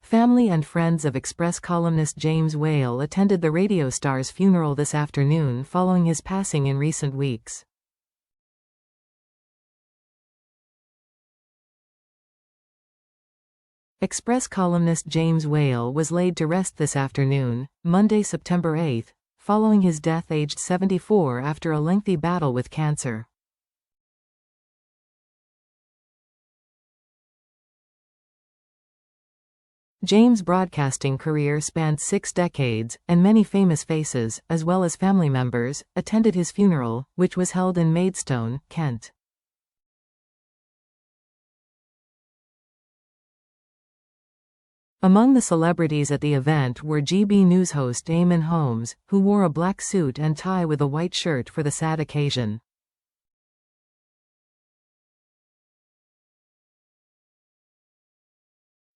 Family and friends of Express columnist James Whale attended the radio star's funeral this afternoon following his passing in recent weeks. Express columnist James Whale was laid to rest this afternoon, Monday, September 8, following his death aged 74 after a lengthy battle with cancer. James' broadcasting career spanned 6 decades, and many famous faces, as well as family members, attended his funeral, which was held in Maidstone, Kent. Among the celebrities at the event were GB News host Eamonn Holmes, who wore a black suit and tie with a white shirt for the sad occasion.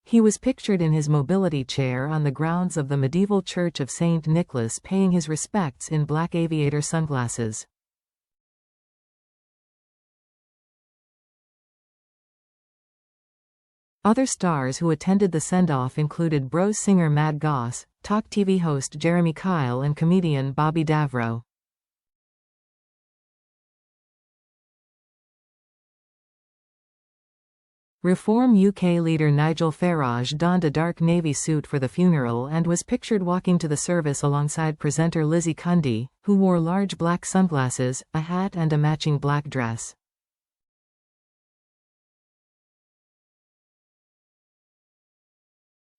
He was pictured in his mobility chair on the grounds of the medieval Church of St. Nicholas paying his respects in black aviator sunglasses. Other stars who attended the send-off included Bros singer Mad Goss, Talk TV host Jeremy Kyle and comedian Bobby Davro. Reform UK leader Nigel Farage donned a dark navy suit for the funeral and was pictured walking to the service alongside presenter Lizzie Cundy, who wore large black sunglasses, a hat and a matching black dress.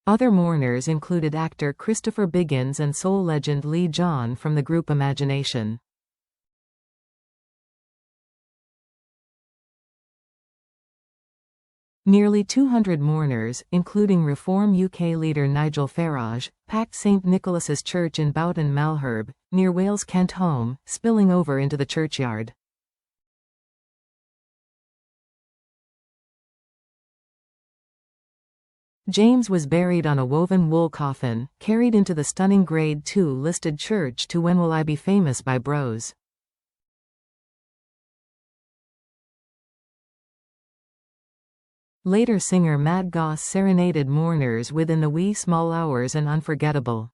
Other mourners included actor Christopher Biggins and soul legend Lee John from the group Imagination. Nearly 200 mourners, including Reform UK leader Nigel Farage, packed St. Nicholas's Church in Boughton Malherbe, near Wales' Kent home, spilling over into the churchyard. James was buried on a woven wool coffin, carried into the stunning Grade II listed church to When Will I Be Famous by Bros. Later singer Mad Goss serenaded mourners within the wee small hours and Unforgettable.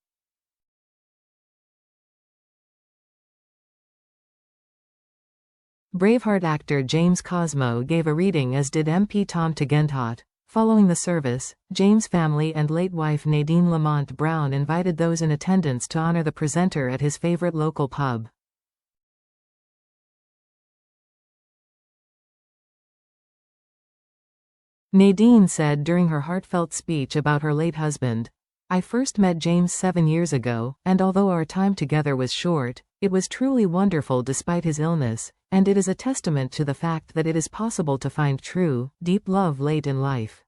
Braveheart actor James Cosmo gave a reading, as did MP Tom Tegentot. Following the service, James' family and late wife Nadine Lamont Brown invited those in attendance to honor the presenter at his favorite local pub. Nadine said during her heartfelt speech about her late husband, "I first met James 7 years ago, and although our time together was short, it was truly wonderful despite his illness, and it is a testament to the fact that it is possible to find true, deep love late in life."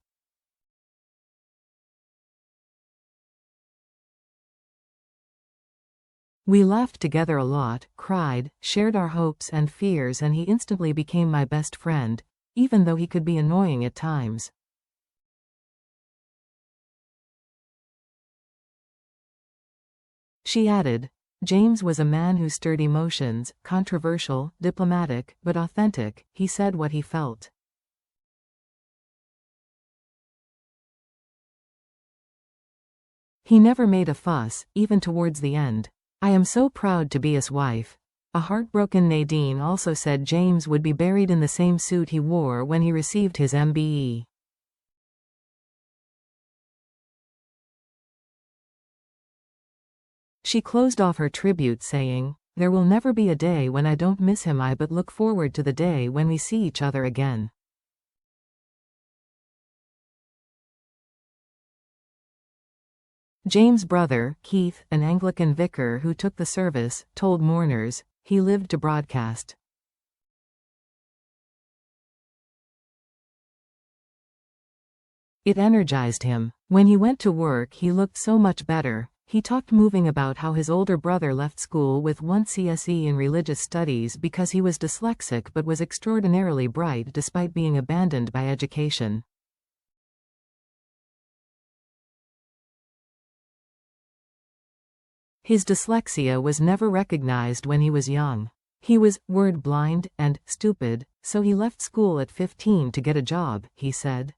"We laughed together a lot, cried, shared our hopes and fears, and he instantly became my best friend, even though he could be annoying at times." She added, "James was a man who stirred emotions, controversial, diplomatic, but authentic. He said what he felt." "He never made a fuss, even towards the end. I am so proud to be his wife." A heartbroken Nadine also said James would be buried in the same suit he wore when he received his MBE. She closed off her tribute saying, "There will never be a day when I don't miss him, but look forward to the day when we see each other again." James' brother, Keith, an Anglican vicar who took the service, told mourners, "He lived to broadcast." "It energized him. When he went to work he looked so much better." He talked moving about how his older brother left school with 1 CSE in religious studies because he was dyslexic but was extraordinarily bright despite being abandoned by education. His dyslexia was never recognized when he was young. He was word blind and stupid, so he left school at 15 to get a job, he said.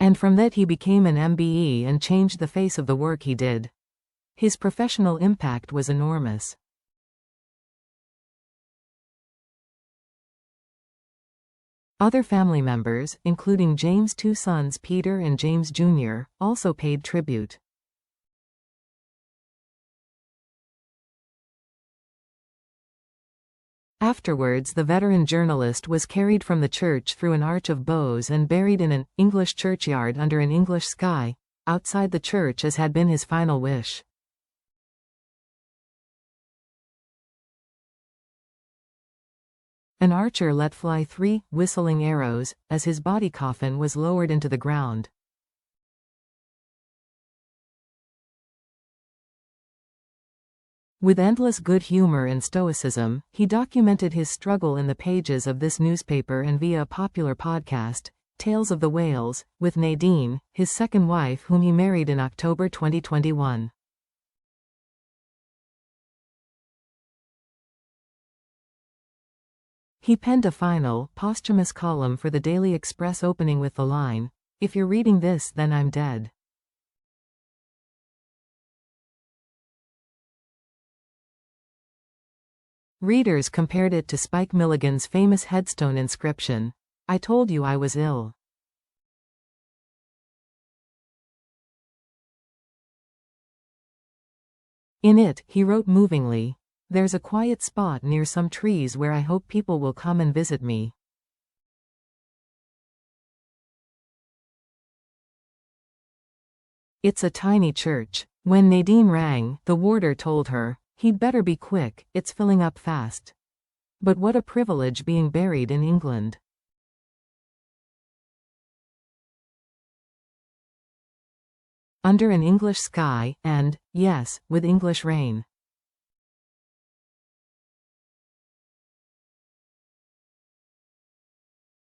And from that he became an MBE and changed the face of the work he did. His professional impact was enormous. Other family members, including James' two sons Peter and James Jr., also paid tribute. Afterwards, the veteran journalist was carried from the church through an arch of boughs and buried in an English churchyard under an English sky, outside the church, as had been his final wish. An archer let fly 3 whistling arrows, as his body coffin was lowered into the ground. With endless good humor and stoicism, he documented his struggle in the pages of this newspaper and via a popular podcast, Tales of the Whales, with Nadine, his second wife, whom he married in October 2021. He penned a final, posthumous column for the Daily Express opening with the line, "If you're reading this, then I'm dead." Readers compared it to Spike Milligan's famous headstone inscription, "I told you I was ill." In it, he wrote movingly, "There's a quiet spot near some trees where I hope people will come and visit me." It's a tiny church. When Nadine rang, the warder told her, "He'd better be quick, it's filling up fast." But what a privilege being buried in England. Under an English sky, and, yes, with English rain.